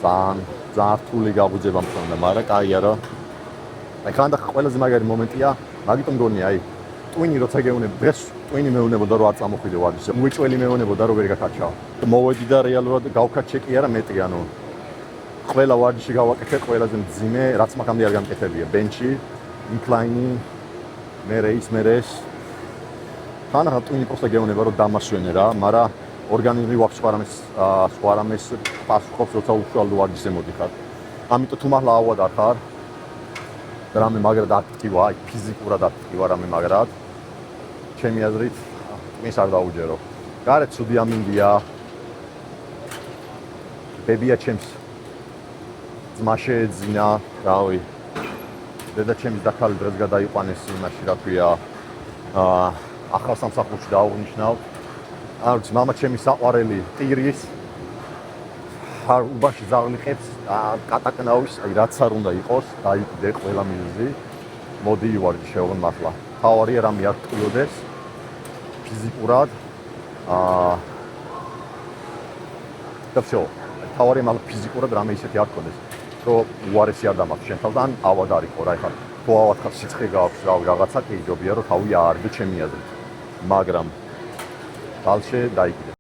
ძალიან რთული გაღვიძება მქონდა, მაგრამ კაი არა. აი ხანდახან ყველაზე მაგარი მომენტია, მაგიტომ გონია, აი ტვინი როცა გეუნებ, დღეს ტვინი მეუნებოდა რომ არ წამოხვიდე ვარჯიშზე. უეჭველი მეუნებოდა რომ ვერ გაკაჩავ. მოვედი და რეალურად გავკაჩე კი არა მეტი, ანუ ყველა ვარჯიში გავაკეთე, ყველაზე მძიმე, რაც მაგამდე არ გამკეთებია, ბენჩი, ინკლაინი, მერე ის. ხანდახან ტვინი პროსტა გეუნება რომ დამასვენე რა, მაგრამ ორგანიზმი ვაფშე სხვა რამეს პასუხობს, როცა უშუალო ვარჯიშზე მოდიხარ. ამიტომ თუ მართლა ავადარ ხარ, რამე მაგრად აქტივა, აი ფიზიკურად აქტივა რამე მაგრად. ჩემი აზრით, ტვინს არ დაუჯერო. გარეთ ცუდი ამინდია. ბებია ჩემს ძმა შეეძინა, რავი. დედა ჩემის დაქალი დღეს გადაიყვანეს იმაში, რა ქვია, ახალ სამსახურში დაუღნიშნავ. არ ვიცი, მამა ჩემი საყვარელი ტირის არ უბაში ზაღლიხებს, კატაკნავის, აი რაც არ უნდა იყოს, დაიკვდე ყველა მიზეზი. მოდი ივარჯიშე ოღონდ მართლა. თავარია რამე არ ტყიოდეს ფიზიკურად. და всё. თავარია მაგრამ ფიზიკურად რამე ისეთი არ გქონდეს, რომ უარესი არ დამაქვს შენ თავს ან ავად არ იყო რა, ეხლა თუ ავად ხარ სიცხე გაქვს, რაღაცა კი ჯობია რომ თავი აარდე ჩემი აზრით. მაგრამ თალშე დაიგდე.